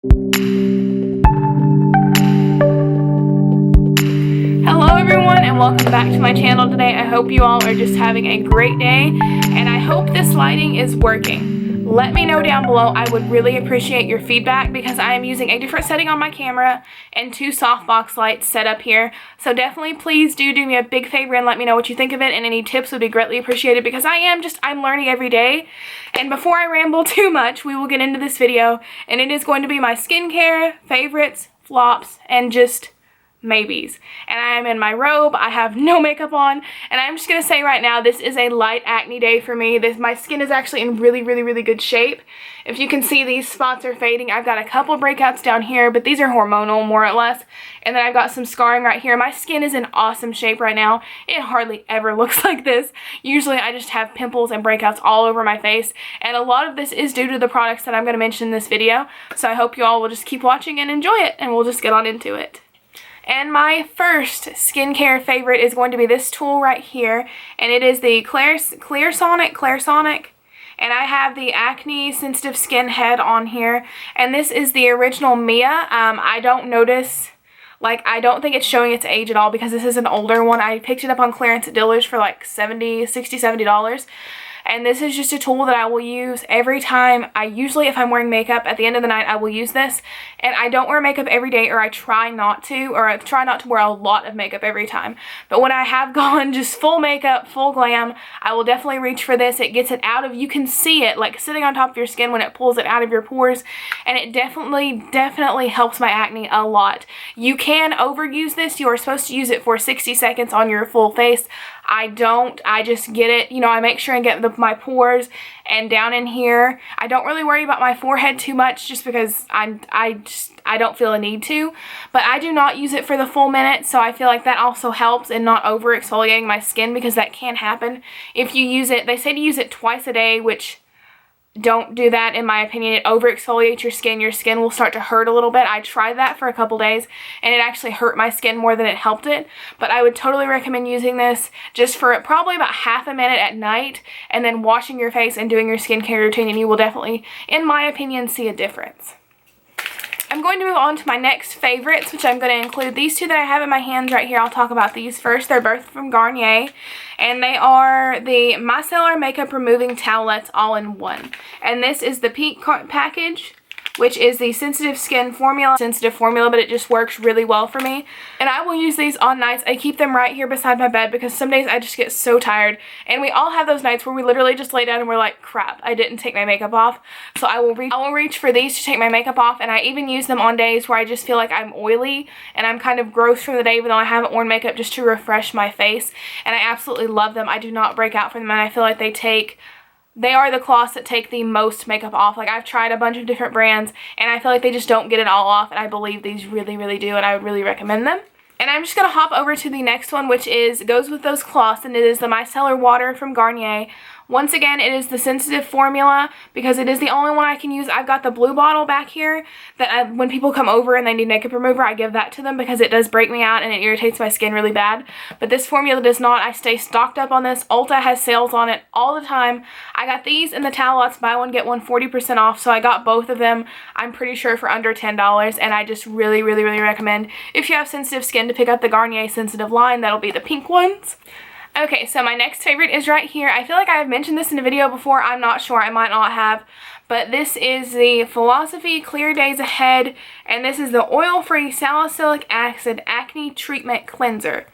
Hello everyone and welcome back to my channel today. I hope you all are just having a great day and I hope this lighting is working. Let me know down below. I would really appreciate your feedback because I am using a different setting on my camera and 2 softbox lights set up here. So definitely please do me a big favor and let me know what you think of it, and any tips would be greatly appreciated because I'm learning every day. And before I ramble too much, we will get into this video, and it is going to be my skincare, favorites, flops, and just maybes. And I am in my robe, I have no makeup on, and I'm just gonna say right now, this is a light acne day for me. My skin is actually in really good shape. If you can see, these spots are fading. I've got a couple breakouts down here, but these are hormonal more or less, and then I've got some scarring right here. My skin is in awesome shape right now. It hardly ever looks like this. Usually I just have pimples and breakouts all over my face, and a lot of this is due to the products that I'm going to mention in this video. So I hope you all will just keep watching and enjoy it, and we'll just get on into it. And my first skincare favorite is going to be this tool right here, and it is the Clairsonic, and I have the acne sensitive skin head on here, and this is the original Mia. I don't think it's showing its age at all because this is an older one. I picked it up on clearance at Dillard's for like $70. And this is just a tool that I will use every time. Usually if I'm wearing makeup at the end of the night, I will use this. And I don't wear makeup every day, or I try not to wear a lot of makeup every time. But when I have gone just full makeup, full glam, I will definitely reach for this. It gets it out of, you can see it like sitting on top of your skin when it pulls it out of your pores. And it definitely helps my acne a lot. You can overuse this. You are supposed to use it for 60 seconds on your full face. I don't. I just get it, I make sure and get my pores and down in here. I don't really worry about my forehead too much just because I don't feel a need to. But I do not use it for the full minute, so I feel like that also helps in not over exfoliating my skin, because that can happen if you use it. They say to use it twice a day, which don't do that in my opinion. It over exfoliates your skin. Your skin will start to hurt a little bit. I tried that for a couple days and it actually hurt my skin more than it helped it. But I would totally recommend using this just for probably about half a minute at night, and then washing your face and doing your skincare routine, and you will definitely, in my opinion, see a difference. I'm going to move on to my next favorites, which I'm going to include these 2 that I have in my hands right here. I'll talk about these first. They're both from Garnier, and they are the Micellar Makeup Removing Towelettes all-in-one. And this is the pink package, which is the sensitive formula, but it just works really well for me. And I will use these on nights. I keep them right here beside my bed because some days I just get so tired, and we all have those nights where we literally just lay down and we're like, crap, I didn't take my makeup off. So I will reach for these to take my makeup off, and I even use them on days where I just feel like I'm oily and I'm kind of gross from the day, even though I haven't worn makeup, just to refresh my face. And I absolutely love them. I do not break out from them, and I feel like they are the cloths that take the most makeup off. Like, I've tried a bunch of different brands and I feel like they just don't get it all off, and I believe these really do, and I would really recommend them. And I'm just going to hop over to the next one, which goes with those cloths, and it is the Micellar Water from Garnier. Once again, it is the sensitive formula because it is the only one I can use. I've got the blue bottle back here that when people come over and they need makeup remover, I give that to them because it does break me out and it irritates my skin really bad. But this formula does not. I stay stocked up on this. Ulta has sales on it all the time. I got these in the Towelettes buy one get one 40% off, so I got both of them, I'm pretty sure, for under $10, and I just really recommend, if you have sensitive skin, to pick up the Garnier Sensitive line. That'll be the pink ones. Okay, so my next favorite is right here. I feel like I have mentioned this in a video before. I'm not sure. I might not have. But this is the Philosophy Clear Days Ahead. And this is the oil-free salicylic acid acne treatment cleanser.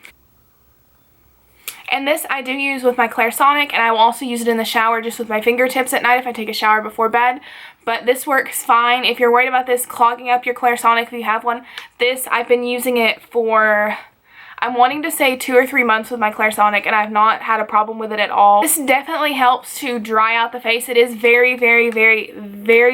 And this I do use with my Clairsonic, and I will also use it in the shower just with my fingertips at night if I take a shower before bed. But this works fine. If you're worried about this clogging up your Clairsonic, if you have one, I've been using it for, I'm wanting to say 2 or 3 months with my Clairsonic, and I've not had a problem with it at all. This definitely helps to dry out the face. It is very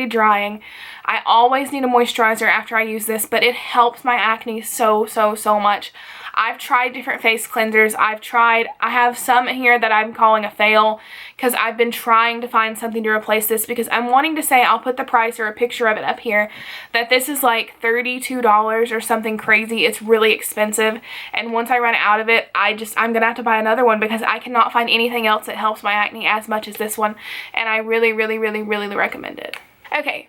drying. I always need a moisturizer after I use this, but it helps my acne so much. I've tried different face cleansers. I have some here that I'm calling a fail because I've been trying to find something to replace this, because I'm wanting to say, I'll put the price or a picture of it up here, that this is like $32 or something crazy. It's really expensive, and once I run out of it, I'm gonna have to buy another one because I cannot find anything else that helps my acne as much as this one, and I really recommend it. Okay.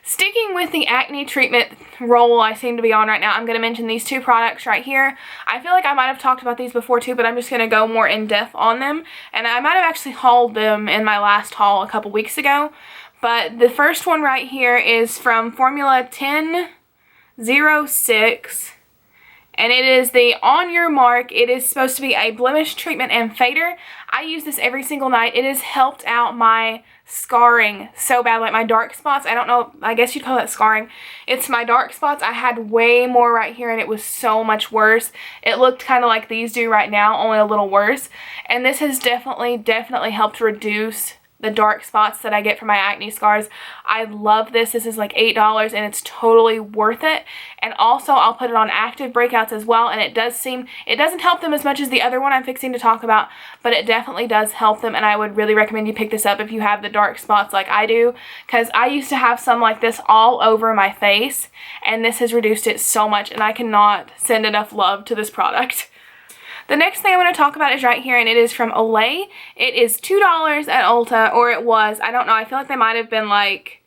Sticking with the acne treatment roll I seem to be on right now, I'm going to mention these two products right here. I feel like I might have talked about these before too, but I'm just going to go more in depth on them. And I might have actually hauled them in my last haul a couple weeks ago. But the first one right here is from Formula 1006. And it is the On Your Mark. It is supposed to be a blemish treatment and fader. I use this every single night. It has helped out my scarring so bad, like my dark spots. I don't know, I guess you'd call that scarring. It's my dark spots. I had way more right here and it was so much worse. It looked kind of like these do right now, only a little worse. And this has definitely helped reduce the dark spots that I get from my acne scars. I love this. This is like $8 and it's totally worth it. And also I'll put it on active breakouts as well, and it doesn't help them as much as the other one I'm fixing to talk about, but it definitely does help them, and I would really recommend you pick this up if you have the dark spots like I do, because I used to have some like this all over my face, and this has reduced it so much, and I cannot send enough love to this product. The next thing I want to talk about is right here, and it is from Olay. It is $2 at Ulta, or it was. I don't know. I feel like they might have been like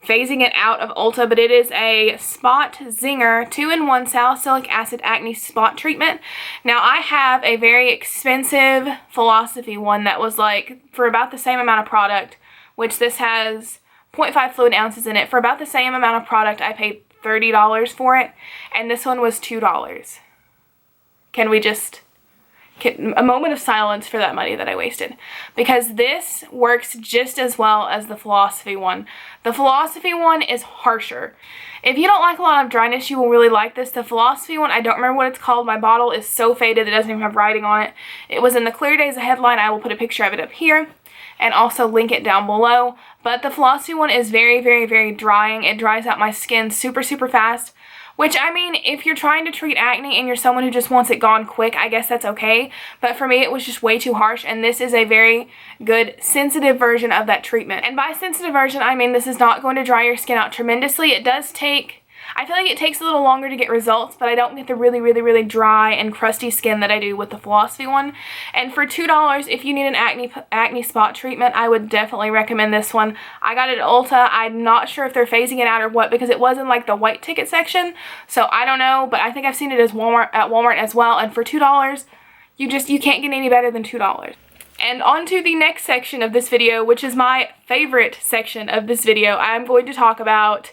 phasing it out of Ulta, but it is a Spot Zinger 2-in-1 salicylic acid acne spot treatment. Now, I have a very expensive Philosophy one that was like for about the same amount of product, which this has 0.5 fluid ounces in it. For about the same amount of product, I paid $30 for it, and this one was $2. Can we just get a moment of silence for that money that I wasted? Because this works just as well as the Philosophy one. The Philosophy one is harsher. If you don't like a lot of dryness, you will really like this. The Philosophy one, I don't remember what it's called. My bottle is so faded it doesn't even have writing on it. It was in the Clear Days headline. I will put a picture of it up here and also link it down below. But the Philosophy one is very drying. It dries out my skin super fast. Which, I mean, if you're trying to treat acne and you're someone who just wants it gone quick, I guess that's okay. But for me, it was just way too harsh, and this is a very good sensitive version of that treatment. And by sensitive version, I mean this is not going to dry your skin out tremendously. It does take, I feel like it takes a little longer to get results, but I don't get the really dry and crusty skin that I do with the Philosophy one. And for $2, if you need an acne spot treatment, I would definitely recommend this one. I got it at Ulta. I'm not sure if they're phasing it out or what, because it was in like the white ticket section, so I don't know, but I think I've seen it as at Walmart as well. And for $2, you can't get any better than $2. And on to the next section of this video, which is my favorite section of this video. I'm going to talk about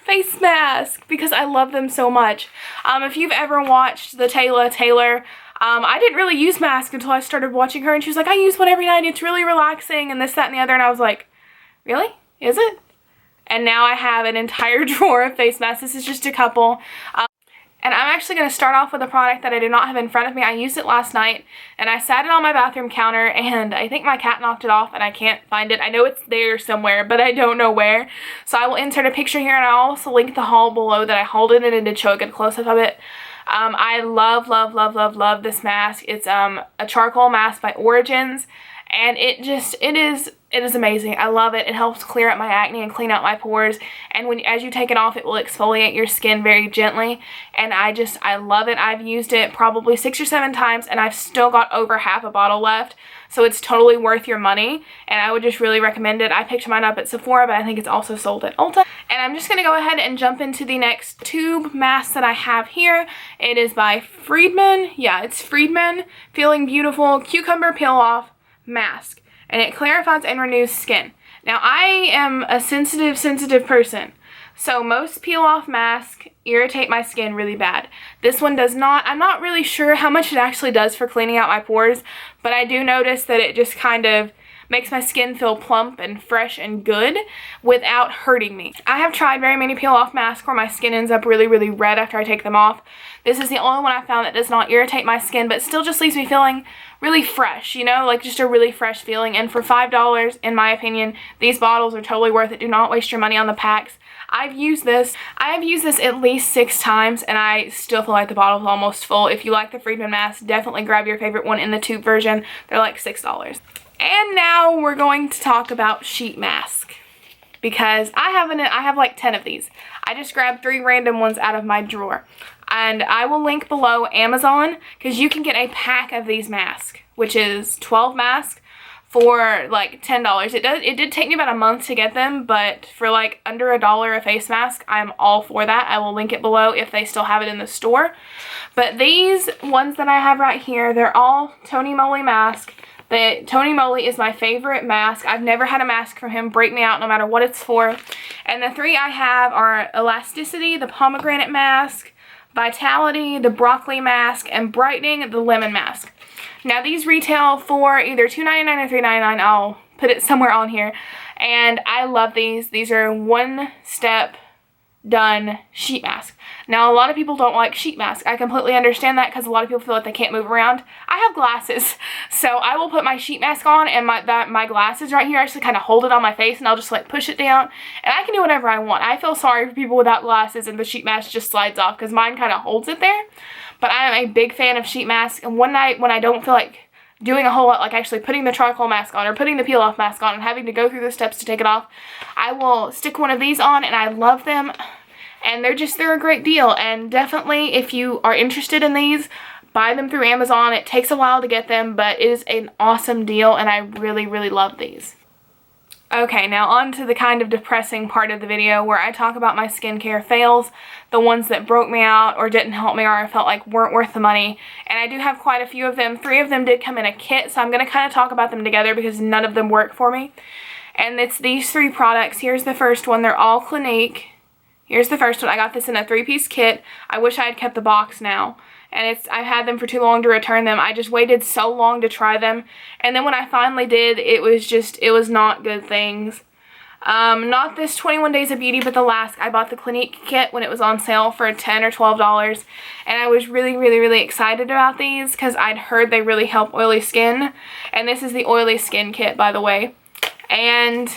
face mask, because I love them so much. If you've ever watched the Taylor, I didn't really use masks until I started watching her, and she was like, I use one every night, it's really relaxing, and this, that, and the other, and I was like, really? Is it? And now I have an entire drawer of face masks. This is just a couple. And I'm actually going to start off with a product that I do not have in front of me. I used it last night, and I sat it on my bathroom counter, and I think my cat knocked it off, and I can't find it. I know it's there somewhere, but I don't know where. So I will insert a picture here, and I'll also link the haul below that I hauled it in and did show a good close-up of it. I love this mask. It's a charcoal mask by Origins, and it is amazing. I love it. It helps clear up my acne and clean out my pores, and as you take it off, it will exfoliate your skin very gently, and I love it. I've used it probably 6 or 7 times, and I've still got over half a bottle left, so it's totally worth your money, and I would just really recommend it. I picked mine up at Sephora, but I think it's also sold at Ulta. And I'm just going to go ahead and jump into the next tube mask that I have here. It is by Friedman. Yeah, it's Friedman Feeling Beautiful Cucumber Peel Off Mask, and it clarifies and renews skin. Now, I am a sensitive person, so most peel-off masks irritate my skin really bad. This one does not. I'm not really sure how much it actually does for cleaning out my pores, but I do notice that it just kind of makes my skin feel plump and fresh and good without hurting me. I have tried very many peel-off masks where my skin ends up really red after I take them off. This is the only one I found that does not irritate my skin, but still just leaves me feeling really fresh, you know, like just a really fresh feeling. And for $5, in my opinion, these bottles are totally worth it. Do not waste your money on the packs. I have used this at least 6 times, and I still feel like the bottle is almost full. If you like the Friedman mask, definitely grab your favorite one in the tube version. They're like $6. And now we're going to talk about sheet mask, because I have like 10 of these. I just grabbed 3 random ones out of my drawer. And I will link below Amazon, because you can get a pack of these masks, which is 12 masks for like $10. It did take me about a month to get them, but for like under $1 a face mask, I'm all for that. I will link it below if they still have it in the store. But these ones that I have right here, they're all Tony Moly mask. Tony Moly is my favorite mask. I've never had a mask from him break me out no matter what it's for. And the three I have are Elasticity, the pomegranate mask, Vitality, the broccoli mask, and Brightening, the lemon mask. Now these retail for either $2.99 or $3.99. I'll put it somewhere on here. And I love these. These are one step done sheet mask. Now a lot of people don't like sheet masks. I completely understand that because a lot of people feel like they can't move around. I have glasses, so I will put my sheet mask on and my glasses right here. I just kind of hold it on my face and I'll just like push it down and I can do whatever I want. I feel sorry for people without glasses and the sheet mask just slides off because mine kind of holds it there. But I am a big fan of sheet masks, and one night when I don't feel like doing a whole lot, like actually putting the charcoal mask on or putting the peel off mask on and having to go through the steps to take it off, I will stick one of these on, and I love them. And they're a great deal. And definitely if you are interested in these, buy them through Amazon. It takes a while to get them, but it is an awesome deal, and I really, really love these. Okay, now on to the kind of depressing part of the video where I talk about my skincare fails, the ones that broke me out or didn't help me or I felt like weren't worth the money. And I do have quite a few of them. 3 of them did come in a kit, so I'm going to kind of talk about them together because none of them work for me. And it's these 3 products. Here's the first one. They're all Clinique. Here's the first one. I got this in a 3-piece kit. I wish I had kept the box now. And I've had them for too long to return them. I just waited so long to try them. And then when I finally did, it was not good things. Not this 21 Days of Beauty, but the last. I bought the Clinique kit when it was on sale for $10 or $12. And I was really, really, really excited about these because I'd heard they really help oily skin. And this is the oily skin kit, by the way. And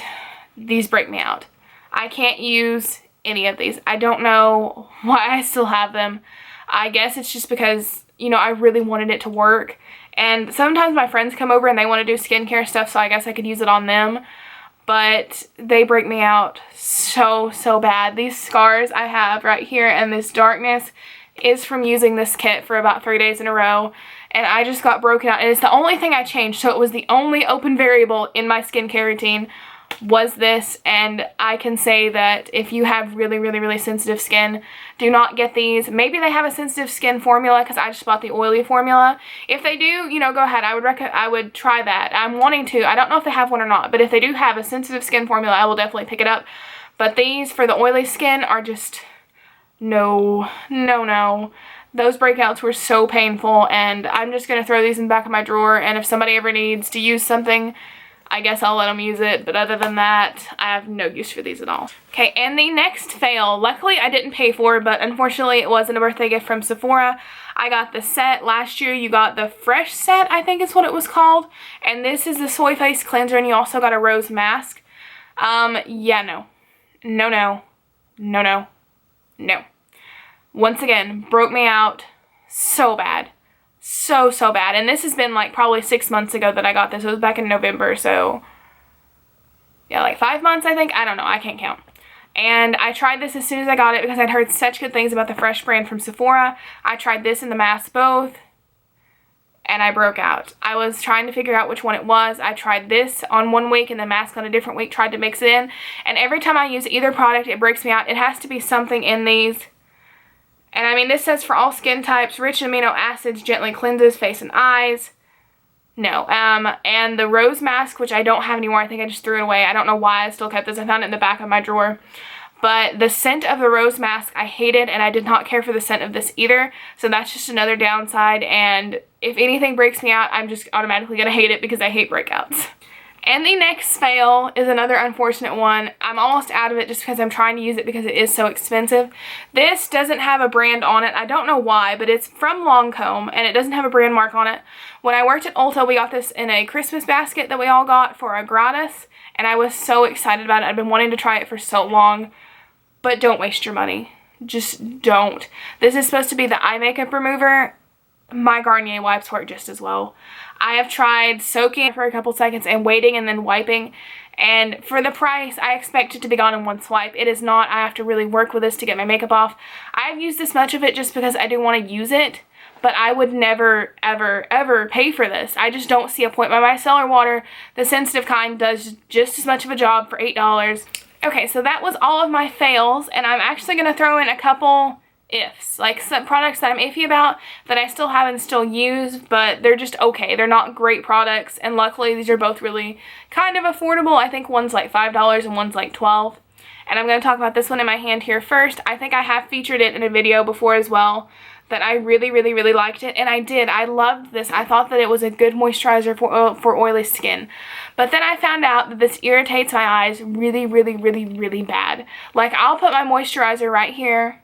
these break me out. I can't use any of these. I don't know why I still have them. I guess it's just because, you know, I really wanted it to work. And sometimes my friends come over and they want to do skincare stuff, so I guess I could use it on them. But they break me out so, so bad. These scars I have right here and this darkness is from using this kit for about 3 days in a row. And I just got broken out. And it's the only thing I changed. So it was the only open variable in my skincare routine was this. And I can say that if you have really, really, really sensitive skin, do not get these. Maybe they have a sensitive skin formula because I just bought the oily formula. If they do, you know, go ahead. I would try that. I'm wanting to. I don't know if they have one or not, but if they do have a sensitive skin formula, I will definitely pick it up. But these for the oily skin are just no, no, no. Those breakouts were so painful, and I'm just going to throw these in the back of my drawer, and if somebody ever needs to use something, I guess I'll let them use it, but other than that, I have no use for these at all. Okay, and the next fail, luckily I didn't pay for, but unfortunately it wasn't a birthday gift from Sephora. I got the set. Last year you got the Fresh set, I think is what it was called, and this is the Soy Face Cleanser, and you also got a rose mask. Yeah, no. No, no. No, no. No. Once again, broke me out so bad. So, so bad. And this has been like probably 6 months ago that I got this. It was back in November, so yeah, like 5 months, I think. I don't know. I can't count. And I tried this as soon as I got it because I'd heard such good things about the Fresh brand from Sephora. I tried this and the mask both, and I broke out. I was trying to figure out which one it was. I tried this on one week and the mask on a different week, tried to mix it in. And every time I use either product, it breaks me out. It has to be something in these. And I mean, this says for all skin types, rich in amino acids, gently cleanses face and eyes. No. And the rose mask, which I don't have anymore. I think I just threw it away. I don't know why I still kept this. I found it in the back of my drawer. But the scent of the rose mask I hated, and I did not care for the scent of this either. So that's just another downside. And if anything breaks me out, I'm just automatically going to hate it because I hate breakouts. And the next fail is another unfortunate one. I'm almost out of it just because I'm trying to use it because it is so expensive. This doesn't have a brand on it. I don't know why, but it's from Lancome and it doesn't have a brand mark on it. When I worked at Ulta, we got this in a Christmas basket that we all got for a gratis, and I was so excited about it. I've been wanting to try it for so long, but don't waste your money. Just don't. This is supposed to be the eye makeup remover. My Garnier wipes work just as well. I have tried soaking for a couple seconds and waiting and then wiping, and for the price, I expect it to be gone in one swipe. It is not. I have to really work with this to get my makeup off. I've used this much of it just because I do want to use it, but I would never, ever, ever pay for this. I just don't see a point. My micellar water, the sensitive kind, does just as much of a job for $8. Okay, so that was all of my fails, and I'm actually going to throw in a couple ifs, like some products that I'm iffy about that I still haven't used, but they're just okay. They're not great products, and luckily these are both really kind of affordable. I think one's like $5 and one's like $12. And I'm going to talk about this one in my hand here first. I think I have featured it in a video before as well, that I really, really, really liked it, and I did. I loved this. I thought that it was a good moisturizer for oily skin. But then I found out that this irritates my eyes really, really, really, really bad. Like, I'll put my moisturizer right here,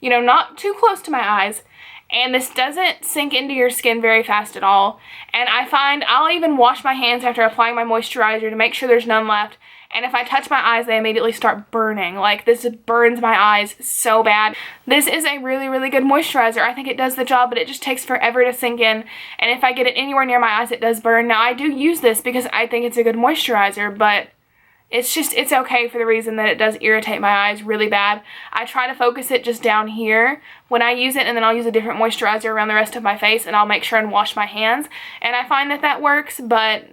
you know, not too close to my eyes, and this doesn't sink into your skin very fast at all. And I find I'll even wash my hands after applying my moisturizer to make sure there's none left. And if I touch my eyes, they immediately start burning. Like, this burns my eyes so bad. This is a really, really good moisturizer. I think it does the job, but it just takes forever to sink in. And if I get it anywhere near my eyes, it does burn. Now, I do use this because I think it's a good moisturizer, but it's okay for the reason that it does irritate my eyes really bad. I try to focus it just down here when I use it, and then I'll use a different moisturizer around the rest of my face, and I'll make sure and wash my hands. And I find that that works, but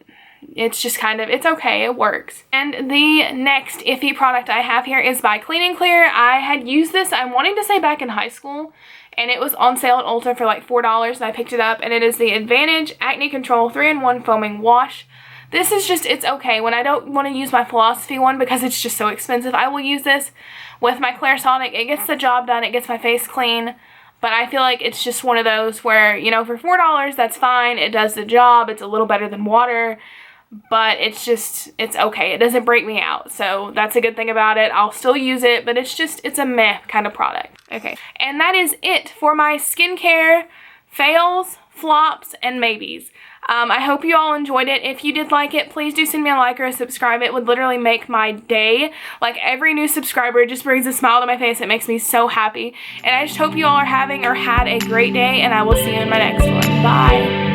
it's just kind of, it's okay, it works. And the next iffy product I have here is by Clean and Clear. I had used this, I'm wanting to say back in high school, and it was on sale at Ulta for like $4, and I picked it up, and it is the Advantage Acne Control 3-in-1 Foaming Wash. This is just, it's okay. When I don't want to use my Philosophy one because it's just so expensive, I will use this with my Clarisonic. It gets the job done, it gets my face clean. But I feel like it's just one of those where, you know, for $4, that's fine. It does the job. It's a little better than water. But it's just, it's okay. It doesn't break me out. So that's a good thing about it. I'll still use it, but it's just, it's a meh kind of product. Okay. And that is it for my skincare fails, flops, and maybes. I hope you all enjoyed it. If you did like it, please do send me a like or a subscribe. It would literally make my day. Like, every new subscriber just brings a smile to my face. It makes me so happy. And I just hope you all are having or had a great day, and I will see you in my next one. Bye.